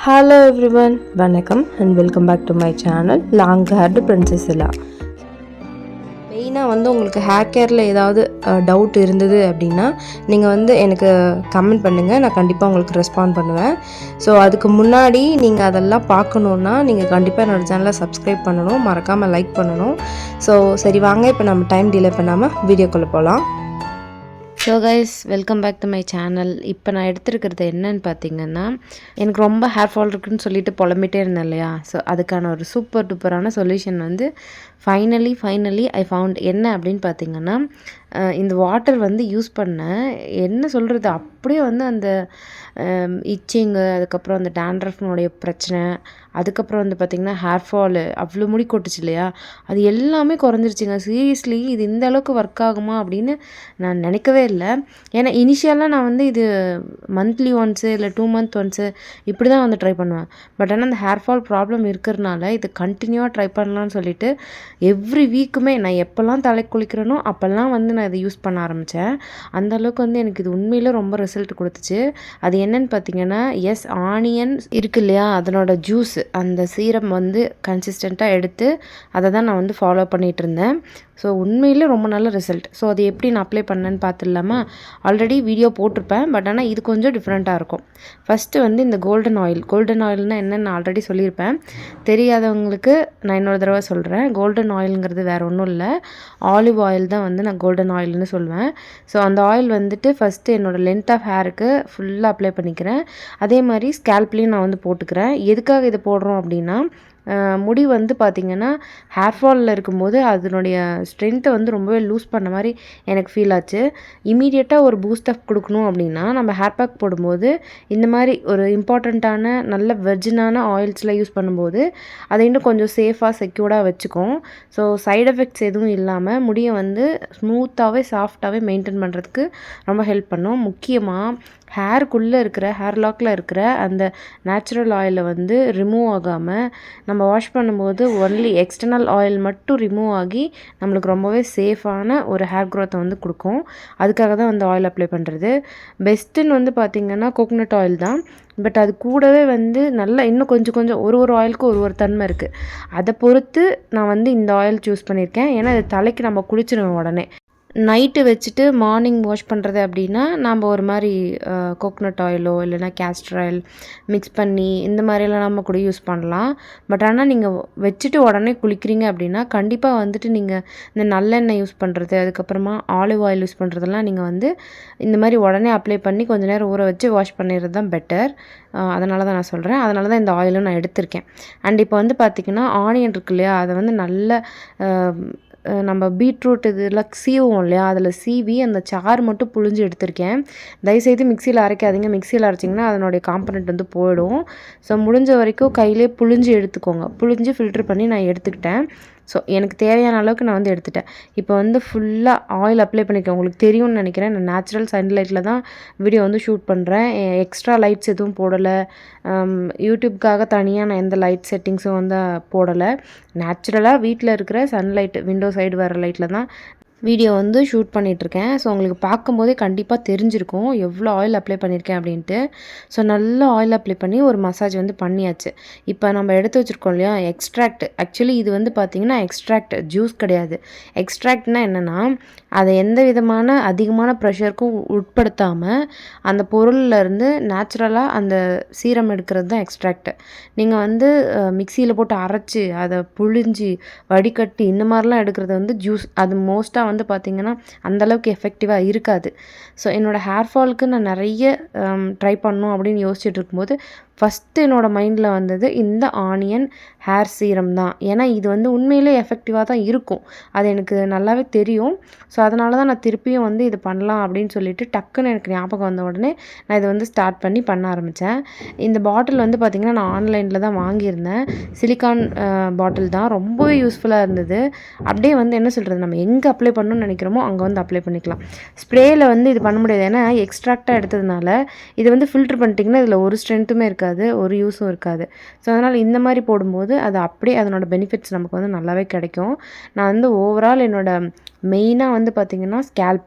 Hello everyone, வணக்கம் and welcome back to my channel Long Haired Princess Ella. மெயினாக உங்களுக்கு hair கேரில் ஏதாவது doubt இருந்தது அப்படின்னா நீங்கள் எனக்கு கமெண்ட் பண்ணுங்கள், நான் கண்டிப்பாக உங்களுக்கு ரெஸ்பாண்ட் பண்ணுவேன். ஸோ அதுக்கு முன்னாடி நீங்கள் அதெல்லாம் பார்க்கணுன்னா நீங்கள் கண்டிப்பாக என்னோடய சேனலை சப்ஸ்கிரைப் பண்ணணும், மறக்காமல் லைக் பண்ணணும். ஸோ சரி வாங்க, இப்போ நம்ம டைம் டிலே பண்ணாமல் வீடியோக்குள்ளே போகலாம். So guys, welcome back to my channel. இப்போ நான் எடுத்துருக்கிறது என்னன்னு பார்த்தீங்கன்னா, எனக்கு ரொம்ப ஹேர் ஃபால் இருக்குதுன்னு சொல்லிட்டு புலம்பிட்டே இருந்தேன் இல்லையா? ஸோ அதுக்கான ஒரு சூப்பர் டூப்பரான சொல்யூஷன் ஃபைனலி ஐ ஃபவுண்ட். என்ன அப்படின்னு பார்த்தீங்கன்னா, இந்த வாட்டர் யூஸ் பண்ணேன். என்ன சொல்கிறது, அப்படியே அந்த இச்சிங்கு, அதுக்கப்புறம் அந்த டேண்ட்ரஃப்னுடைய பிரச்சனை, அதுக்கப்புறம் பார்த்திங்கன்னா ஹேர் ஃபாலு, அவ்வளோ முடி கொட்டுச்சு இல்லையா, அது எல்லாமே குறைஞ்சிருச்சுங்க. சீரியஸ்லி இது இந்த அளவுக்கு ஒர்க் ஆகுமா அப்படின்னு நான் நினைக்கவே இல்லை. ஏன்னா இனிஷியலாக நான் இது மந்த்லி ஒன்ஸு இல்லை 2 month ஒன்ஸு இப்படி தான் ட்ரை பண்ணுவேன். பட் ஆனால் அந்த ஹேர் ஃபால் ப்ராப்ளம் இருக்கிறனால இது கண்டினியூவாக ட்ரை பண்ணலான்னு சொல்லிட்டு எவ்ரி வீக்குமே நான் எப்போல்லாம் தலை குளிக்கிறேனோ அப்போல்லாம் நான் இதை யூஸ் பண்ண ஆரம்பித்தேன். அந்தளவுக்கு எனக்கு இது உண்மையிலே ரொம்ப ரிசல்ட் கொடுத்துச்சு. அது என்னன்னு பார்த்தீங்கன்னா, ஆனியன் இருக்கு இல்லையா, அதனோட ஜூஸ், அந்த சீரம் கன்சிஸ்டண்ட்டாக எடுத்து அதை தான் நான் ஃபாலோ பண்ணிகிட்டு இருந்தேன். ஸோ உண்மையிலே ரொம்ப நல்ல ரிசல்ட். ஸோ அது எப்படி நான் அப்ளை பண்ணேன்னு பார்த்துடலாமா? ஆல்ரெடி வீடியோ போட்டிருப்பேன், பட் ஆனால் இது கொஞ்சம் டிஃப்ரெண்ட்டாக இருக்கும். ஃபஸ்ட்டு இந்த கோல்டன் ஆயில்னால் என்னென்னு நான் ஆல்ரெடி சொல்லியிருப்பேன். தெரியாதவங்களுக்கு நான் இன்னொரு தடவை சொல்கிறேன். கோல்டன் ஆயிலுங்கிறது வேறு ஒன்றும் இல்லை, ஆலிவ் ஆயில் தான் நான் கோல்டன் ஆயில்னு சொல்லுவேன். ஸோ அந்த ஆயில் ஃபஸ்ட்டு என்னோடய லென்த் ஆஃப் ஹேருக்கு ஃபுல்லாக அப்ளை பண்ணிக்கிறேன். அதே மாதிரி ஸ்கேல்ப்லேயும் நான் போட்டுக்கிறேன். எதுக்காக இதை போடுறோம் அப்படின்னா, முடி பார்த்திங்கன்னா ஹேர் ஃபாலில் இருக்கும்போது அதனுடைய ஸ்ட்ரென்த்தை ரொம்பவே லூஸ் பண்ண மாதிரி எனக்கு ஃபீல் ஆச்சு. இமீடியட்டாக ஒரு பூஸ்ட் அப் கொடுக்கணும் அப்படின்னா நம்ம ஹேர் பேக் போடும்போது இந்த மாதிரி ஒரு இம்பார்ட்டண்ட்டான நல்ல வெர்ஜினான ஆயில்ஸில் யூஸ் பண்ணும்போது அதை இன்னும் கொஞ்சம் சேஃபாக செக்யூர்டாக வச்சுக்கும். ஸோ சைட் எஃபெக்ட்ஸ் எதுவும் இல்லாமல் முடியை ஸ்மூத்தாகவே சாஃப்டாகவே மெயின்டைன் பண்ணுறதுக்கு ரொம்ப ஹெல்ப் பண்ணும். முக்கியமாக ஹேருக்குள்ளே இருக்கிற ஹேர் லாக்கில் இருக்கிற அந்த நேச்சுரல் ஆயிலை ரிமூவ் ஆகாமல் நம்ம வாஷ் பண்ணும்போது ஒன்லி எக்ஸ்டர்னல் ஆயில் மட்டும் ரிமூவ் ஆகி நம்மளுக்கு ரொம்பவே சேஃபான ஒரு ஹேர் க்ரோத்தை கொடுக்கும். அதுக்காக தான் ஆயில் அப்ளை பண்ணுறது. பெஸ்ட்டுன்னு பார்த்திங்கன்னா கோகோனட் ஆயில் தான். பட் அது கூடவே நல்லா இன்னும் கொஞ்சம் ஒரு ஆயிலுக்கு ஒரு தன்மை இருக்குது. அதை பொறுத்து நான் இந்த ஆயில் சூஸ் பண்ணியிருக்கேன். ஏன்னா இது தலைக்கு நம்ம குளிச்சிடுவோம் உடனே. நைட்டு வச்சுட்டு மார்னிங் வாஷ் பண்ணுறது அப்படின்னா நம்ம ஒரு மாதிரி கோகோனட் ஆயிலோ இல்லைனா கேஸ்டர் ஆயில் மிக்ஸ் பண்ணி இந்த மாதிரியெல்லாம் நம்ம கூட யூஸ் பண்ணலாம். பட் ஆனால் நீங்கள் வச்சுட்டு உடனே குளிக்கிறீங்க அப்படின்னா கண்டிப்பாக நீங்கள் இந்த நல்லெண்ணெய் யூஸ் பண்ணுறது, அதுக்கப்புறமா ஆலிவ் ஆயில் யூஸ் பண்ணுறதெல்லாம் நீங்கள் இந்த மாதிரி உடனே அப்ளை பண்ணி கொஞ்சம் நேரம் ஊற வச்சு வாஷ் பண்ணிடுறது தான் பெட்டர். அதனால தான் நான் சொல்கிறேன். அதனால தான் இந்த ஆயிலும் நான் எடுத்திருக்கேன். அண்ட் இப்போ பார்த்திங்கன்னா ஆனியன் இருக்கு இல்லையா, அதை நல்ல நம்ம பீட்ரூட் இதெல்லாம் சீவோம் இல்லையா, அதில் சீவி அந்த சாறு மட்டும் புழிஞ்சு எடுத்திருக்கேன். தயவுசெய்து மிக்சியில் அரைக்காதீங்க. மிக்சியில் அரைச்சிங்கன்னா அதனுடைய காம்பனண்ட் போயிடும். ஸோ முடிஞ்ச வரைக்கும் கையிலே புழிஞ்சு எடுத்துக்கோங்க. புழிஞ்சு ஃபில்ட்ரு பண்ணி நான் எடுத்துக்கிட்டேன். ஸோ எனக்கு தேவையான அளவுக்கு நான் எடுத்துட்டேன். இப்போ ஃபுல்லாக ஆயில் அப்ளை பண்ணியிருக்கேன். உங்களுக்கு தெரியும்னு நினைக்கிறேன். நான் நேச்சுரல் சன்லைட்டில் தான் வீடியோ ஷூட் பண்ணுறேன். எக்ஸ்ட்ரா லைட்ஸ் எதுவும் போடலை. யூடியூப்காக தனியாக நான் எந்த லைட் செட்டிங்ஸும் போடலை. நேச்சுரலாக வீட்டில் இருக்கிற சன்லைட் விண்டோ சைடு வர லைட்டில் தான் வீடியோ ஷூட் பண்ணிகிட்ருக்கேன். ஸோ உங்களுக்கு பார்க்கும்போதே கண்டிப்பாக தெரிஞ்சிருக்கும் எவ்வளோ ஆயில் அப்ளை பண்ணியிருக்கேன் அப்படின்ட்டு. ஸோ நல்லா ஆயில் அப்ளை பண்ணி ஒரு மசாஜ் பண்ணியாச்சு. இப்போ நம்ம எடுத்து வச்சுருக்கோம் இல்லையா எக்ஸ்ட்ராக்ட், ஆக்சுவலி இது பார்த்திங்கன்னா எக்ஸ்ட்ராக்ட், ஜூஸ் கிடையாது. எக்ஸ்ட்ராக்ட்னால் என்னென்னா, அதை எந்த விதமான அதிகமான ப்ரெஷருக்கும் உட்படுத்தாமல் அந்த பொருள்லேருந்து நேச்சுரலாக அந்த சீரம் எடுக்கிறது தான் எக்ஸ்ட்ராக்ட். நீங்கள் மிக்சியில் போட்டு அரைச்சி அதை புழிஞ்சி வடிகட்டி இந்த மாதிரிலாம் எடுக்கிறது ஜூஸ். அது மோஸ்ட்டாக பார்த்திங்கன்னா அந்தளவுக்கு எஃபெக்டிவாக இருக்காது. ஸோ என்னோடய ஹேர் ஃபாலுக்கு நான் நிறைய ட்ரை பண்ணணும் அப்படின்னு யோசிச்சுட்டு இருக்கும்போது ஃபஸ்ட்டு என்னோடய மைண்டில் வந்தது இந்த ஆனியன் ஹேர் சீரம் தான். ஏன்னா இது உண்மையிலே எஃபெக்டிவாக தான் இருக்கும், அது எனக்கு நல்லாவே தெரியும். ஸோ அதனால தான் நான் திருப்பியும் இது பண்ணலாம் அப்படின்னு சொல்லிட்டு டக்குன்னு எனக்கு ஞாபகம் வந்த உடனே நான் இதை ஸ்டார்ட் பண்ண ஆரம்பித்தேன். இந்த பாட்டில் பார்த்திங்கன்னா நான் ஆன்லைனில் தான் வாங்கியிருந்தேன். சிலிக்கான் பாட்டில் தான், ரொம்பவே யூஸ்ஃபுல்லாக இருந்தது. அப்படியே என்ன சொல்கிறது, நம்ம எங்கே அப்ளை பண்ணணும்னு நினைக்கிறோமோ அங்கே அப்ளை பண்ணிக்கலாம். ஸ்ப்ரேயில் இது பண்ண முடியாது, ஏன்னா எக்ஸ்ட்ராக்டாக எடுத்ததுனால. இது ஃபில்ட்ரு பண்ணிட்டிங்கன்னா இதில் ஒரு ஸ்ட்ரென்த்துமே இருக்காது, ஒரு யூஸும் இருக்காது. ஸோ அதனால் இந்த மாதிரி போடும்போது அது அப்படியே அதனோட பெனிஃபிட்ஸ் நமக்கு நல்லாவே கிடைக்கும். நான் ஓவரால் என்னோட மெயினாக பார்த்திங்கன்னா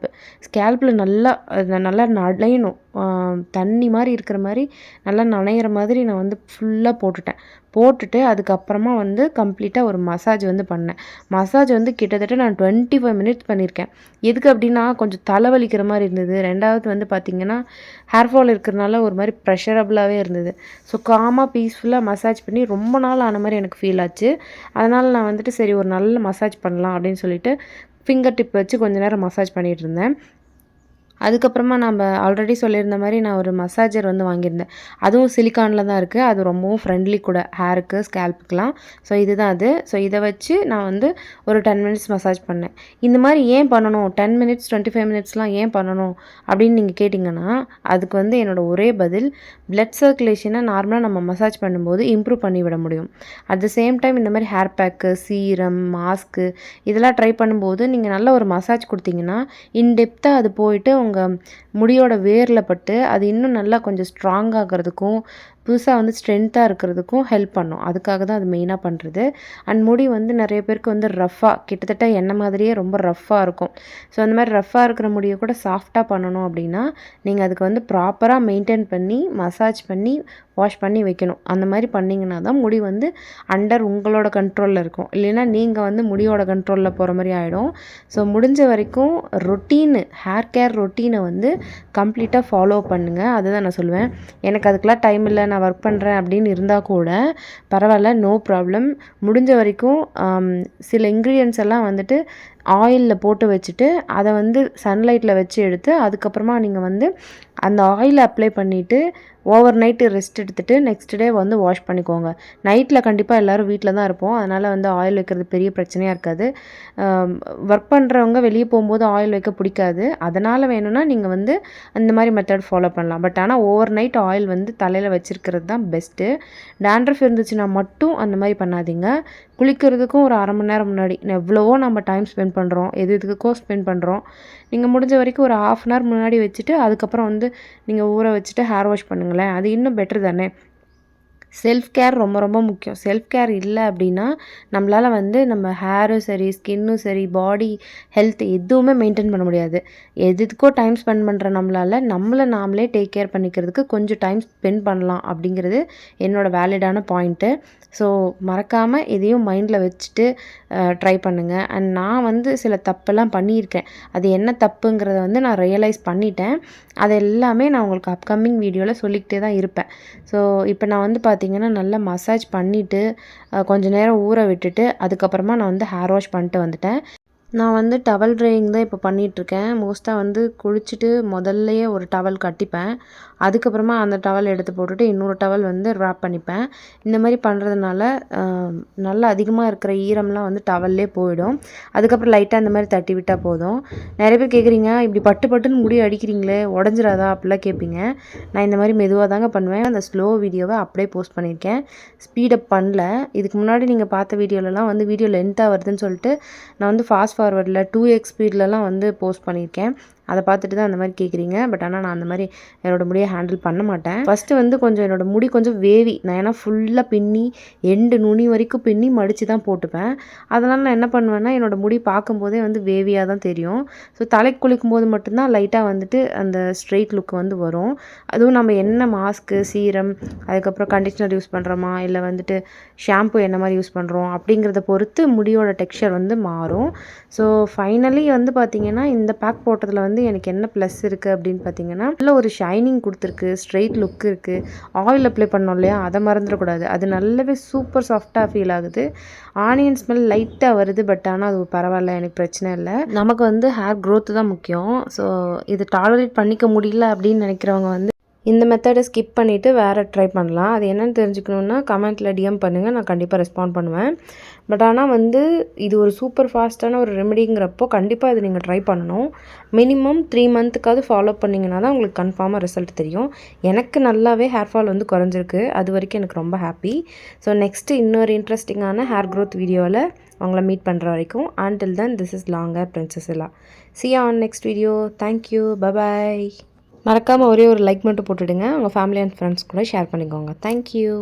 ஸ்கேல்ப்பில் நல்லா நனையணும். தண்ணி மாதிரி இருக்கிற மாதிரி நல்லா நனையிற மாதிரி நான் வந்து ஃபுல்லாக போட்டுட்டு அதுக்கப்புறமா வந்து கம்ப்ளீட்டாக ஒரு மசாஜ் வந்து பண்ணேன். மசாஜ் வந்து கிட்டத்தட்ட நான் 25 மினிட்ஸ் பண்ணியிருக்கேன். எதுக்கு அப்படின்னா கொஞ்சம் தலைவலிக்கிற மாதிரி இருந்தது. 2வது வந்து பார்த்திங்கன்னா ஹேர் ஃபால் இருக்கிறதுனால ஒரு மாதிரி ப்ரெஷரபுளாகவே இருந்தது. ஸோ காமாக பீஸ்ஃபுல்லாக மசாஜ் பண்ணி ரொம்ப நாள் ஆன மாதிரி எனக்கு ஃபீல் ஆச்சு. அதனால் நான் வந்துட்டு சரி ஒரு நல்ல மசாஜ் பண்ணலாம் அப்படின்னு சொல்லிட்டு ஃபிங்கர் டிப் வச்சு கொஞ்ச நேரம் மசாஜ் பண்ணிகிட்டு இருந்தேன். அதுக்கப்புறமா நம்ம ஆல்ரெடி சொல்லியிருந்த மாதிரி நான் ஒரு மசாஜர் வந்து வாங்கியிருந்தேன். அதுவும் சிலிக்கானில் தான் இருக்குது. அது ரொம்பவும் ஃப்ரெண்ட்லி கூட ஹேருக்கு, ஸ்கேல்ப்புக்கெலாம். ஸோ இதுதான் அது. ஸோ இதை வச்சு நான் வந்து ஒரு 10 மினிட்ஸ் மசாஜ் பண்ணேன். இந்த மாதிரி ஏன் பண்ணணும் 10 மினிட்ஸ் 25 மினிட்ஸ்லாம் ஏன் பண்ணணும் அப்படின்னு நீங்கள் கேட்டிங்கன்னா அதுக்கு வந்து என்னோடய ஒரே பதில் பிளட் சர்க்குலேஷனை நார்மலாக நம்ம மசாஜ் பண்ணும்போது இம்ப்ரூவ் பண்ணி விட முடியும். அட் த சேம் டைம் இந்த மாதிரி ஹேர் பேக்கு, சீரம், மாஸ்க்கு இதெல்லாம் ட்ரை பண்ணும்போது நீங்கள் நல்ல ஒரு மசாஜ் கொடுத்தீங்கன்னா இன்டெப்த்தாக அது போயிட்டு உங்கள் முடியோட வேரில் பட்டு அது இன்னும் நல்லா கொஞ்சம் ஸ்ட்ராங் ஆகிறதுக்கும் புதுசாக வந்து ஸ்ட்ரென்த்தாக இருக்கிறதுக்கும் ஹெல்ப் பண்ணும். அதுக்காக தான் அது மெயினாக பண்ணுறது. அண்ட் முடி வந்து நிறைய பேருக்கு வந்து ரஃப்பாக கிட்டத்தட்ட எண்ணெய் மாதிரியே ரொம்ப ரஃப்பாக இருக்கும். ஸோ அந்த மாதிரி ரஃப்பாக இருக்கிற முடியை கூட சாஃப்டாக பண்ணணும் அப்படின்னா நீங்கள் அதுக்கு வந்து ப்ராப்பராக மெயின்டைன் பண்ணி மசாஜ் பண்ணி வாஷ் பண்ணி வைக்கணும். அந்த மாதிரி பண்ணிங்கன்னா தான் முடி வந்து அண்டர் உங்களோட கண்ட்ரோலில் இருக்கும். இல்லைன்னா நீங்கள் வந்து முடியோட கண்ட்ரோலில் போகிற மாதிரி ஆகிடும். ஸோ முடிஞ்ச வரைக்கும் ஹேர் கேர் ரொட்டீனை வந்து கம்ப்ளீட்டாக ஃபாலோ பண்ணுங்கள். அதுதான் நான் சொல்லுவேன். எனக்கு அதுக்கெலாம் டைம் இல்லை, நான் ஒர்க் பண்ணுறேன் அப்படின்னு இருந்தால் கூட பரவாயில்ல, நோ ப்ராப்ளம். முடிஞ்ச வரைக்கும் சில இன்க்ரீடியன்ஸ் எல்லாம் வந்துட்டு ஆயிலில் போட்டு வச்சுட்டு அதை வந்து சன்லைட்டில் வச்சு எடுத்து அதுக்கப்புறமா நீங்கள் வந்து அந்த ஆயிலை அப்ளை பண்ணிவிட்டு ஓவர் நைட்டு ரெஸ்ட் எடுத்துகிட்டு நெக்ஸ்ட் டே வந்து வாஷ் பண்ணிக்கோங்க. நைட்டில் கண்டிப்பாக எல்லோரும் வீட்டில் தான் இருப்போம். அதனால் வந்து ஆயில் வைக்கிறது பெரிய பிரச்சனையாக இருக்காது. ஒர்க் பண்ணுறவங்க வெளியே போகும்போது ஆயில் வைக்க பிடிக்காது. அதனால் வேணும்னா நீங்கள் வந்து அந்த மாதிரி மெத்தட் ஃபாலோ பண்ணலாம். பட் ஆனால் ஓவர் நைட் ஆயில் வந்து தலையில் வச்சுருக்கிறது தான் பெஸ்ட்டு. டேண்ட்ரஃப் இருந்துச்சுன்னா மட்டும் அந்த மாதிரி பண்ணாதீங்க. குளிக்கிறதுக்கும் ஒரு அரை மணி நேரம் முன்னாடி எவ்வளவோ நம்ம டைம் ஸ்பெண்ட் பண்ணுறோம், எதுக்கோ ஸ்பெண்ட் பண்ணுறோம். நீங்கள் முடிஞ்ச வரைக்கும் ஒரு ½ அன் ஹவர் முன்னாடி வச்சுட்டு அதுக்கப்புறம் வந்து நீங்கள் ஊற வச்சுட்டு ஹேர் வாஷ் பண்ணுங்களேன். அது இன்னும் பெட்டர் தானே. செல்ஃப் கேர் ரொம்ப ரொம்ப முக்கியம். செல்ஃப் கேர் இல்லை அப்படின்னா நம்மளால் வந்து நம்ம ஹேரும் சரி, ஸ்கின்னும் சரி, பாடி ஹெல்த் எதுவுமே மெயின்டைன் பண்ண முடியாது. எதுக்கோ டைம் ஸ்பெண்ட் பண்ணுற நம்மளை நாமளே டேக் கேர் பண்ணிக்கிறதுக்கு கொஞ்சம் டைம் ஸ்பெண்ட் பண்ணலாம் அப்படிங்கிறது என்னோடய வேலிடான பாயிண்ட்டு. ஸோ மறக்காமல் இதையும் மைண்டில் வச்சுட்டு ட்ரை பண்ணுங்கள். அண்ட் நான் வந்து சில தப்பெல்லாம் பண்ணியிருக்கேன். அது என்ன தப்புங்கிறத வந்து நான் ரியலைஸ் பண்ணிட்டேன். அது எல்லாமே நான் உங்களுக்கு அப்கமிங் வீடியோவில் சொல்லிக்கிட்டே தான் இருப்பேன். ஸோ இப்போ நான் வந்து பார்த்திங்கன்னா நல்லா மசாஜ் பண்ணிவிட்டு கொஞ்சம் நேரம் ஊற விட்டுட்டு அதுக்கப்புறமா நான் வந்து ஹேர் வாஷ் பண்ணிட்டு வந்துட்டேன். நான் வந்து டவல் ட்ரையிங் தான் இப்போ பண்ணிகிட்ருக்கேன். மோஸ்ட்டாக வந்து குளிச்சுட்டு முதல்லையே ஒரு டவல் கட்டிப்பேன். அதுக்கப்புறமா அந்த டவல் எடுத்து போட்டுட்டு இன்னொரு டவல் வந்து ராப் பண்ணிப்பேன். இந்த மாதிரி பண்ணுறதுனால நல்லா அதிகமாக இருக்கிற ஈரம்லாம் வந்து டவல்லே போயிடும். அதுக்கப்புறம் லைட்டாக இந்த மாதிரி தட்டி விட்டால் போதும். நிறைய பேர் கேட்குறீங்க, இப்படி பட்டுன்னு முடி அடிக்கிறீங்களே உடஞ்சிராதா அப்படிலாம் கேட்பீங்க. நான் இந்த மாதிரி மெதுவாக தாங்க பண்ணுவேன். அந்த ஸ்லோ வீடியோவை அப்படியே போஸ்ட் பண்ணியிருக்கேன். ஸ்பீடப் பண்ணல. இதுக்கு முன்னாடி நீங்கள் பார்த்த வீடியோலலாம் வந்து வீடியோ லென்த்தாக வருதுன்னு சொல்லிட்டு நான் வந்து ஃபாஸ்ட் ஃபார்வர்டில் 2x ஸ்பீட்லலாம் வந்து போஸ்ட் பண்ணியிருக்கேன். அதை பார்த்துட்டு தான் அந்த மாதிரி கேட்குறீங்க. பட் ஆனால் நான் அந்த மாதிரி என்னோடய முடியை ஹேண்டில் பண்ண மாட்டேன். ஃபஸ்ட்டு வந்து கொஞ்சம் என்னோடய முடி கொஞ்சம் வேவி, நான் ஏன்னா ஃபுல்லாக பின்னி எண்டு நுனி வரைக்கும் பின்னி மடித்து தான் போட்டுப்பேன். அதனால் நான் என்ன பண்ணுவேன்னா என்னோடய முடி பார்க்கும்போதே வந்து வேவியாக தான் தெரியும். ஸோ தலைக்கு குளிக்கும் போது மட்டும்தான் லைட்டாக வந்துட்டு அந்த ஸ்ட்ரெயிட் லுக் வந்து வரும். அதுவும் நம்ம என்ன மாஸ்க்கு, சீரம், அதுக்கப்புறம் கண்டிஷ்னர் யூஸ் பண்ணுறோமா இல்லை வந்துட்டு ஷாம்பு என்ன மாதிரி யூஸ் பண்ணுறோம் அப்படிங்கிறத பொறுத்து முடியோட டெக்ஸ்சர் வந்து மாறும். ஸோ ஃபைனலி வந்து பார்த்திங்கன்னா இந்த பேக் போட்டதில் வந்து எனக்கு என்ன ப்ளஸ் இருக்குது அப்படின்னு பார்த்தீங்கன்னா நல்ல ஒரு ஷைனிங் கொடுத்துருக்கு, ஸ்ட்ரெயிட் லுக் இருக்குது. ஆயில் அப்ளை பண்ணோம் இல்லையா, அதை மறந்துடக்கூடாது. அது நல்லாவே சூப்பர் சாஃப்டாக ஃபீல் ஆகுது. ஆனியன் ஸ்மெல் லைட்டாக வருது. பட் ஆனால் அது பரவாயில்ல, எனக்கு பிரச்சனை இல்லை. நமக்கு வந்து ஹேர் க்ரோத்து தான் முக்கியம். ஸோ இது டாலரேட் பண்ணிக்க முடியல அப்படின்னு நினைக்கிறவங்க வந்து இந்த மெத்தடை ஸ்கிப் பண்ணிவிட்டு வேறு ட்ரை பண்ணலாம். அது என்னென்னு தெரிஞ்சுக்கணுன்னா கமெண்ட்டில் டிஎம் பண்ணுங்கள், நான் கண்டிப்பாக ரெஸ்பாண்ட் பண்ணுவேன். பட் ஆனால் வந்து இது ஒரு சூப்பர் ஃபாஸ்ட்டான ஒரு ரெமெடிங்கிறப்போ கண்டிப்பாக இது நீங்கள் ட்ரை பண்ணணும். மினிமம் 3 மந்த்துக்காவது ஃபாலோ பண்ணிங்கன்னா தான் உங்களுக்கு கன்ஃபார்மாக ரிசல்ட் தெரியும். எனக்கு நல்லாவே ஹேர் ஃபால் வந்து குறைஞ்சிருக்கு. அது வரைக்கும் எனக்கு ரொம்ப ஹாப்பி. ஸோ நெக்ஸ்ட்டு இன்னொரு இன்ட்ரெஸ்டிங்கான ஹேர் க்ரோத் வீடியோவில் உங்களை மீட் பண்ணுற வரைக்கும் until then this is long hair princess Ella. See you on next video. Thank you. Bye-bye. மறக்காமல் ஒரே ஒரு லைக் மட்டும் போட்டுடுங்க. உங்கள் ஃபேமிலி அண்ட் ஃப்ரெண்ட்ஸ் கூட ஷேர் பண்ணிக்கோங்க. தேங்க்யூ.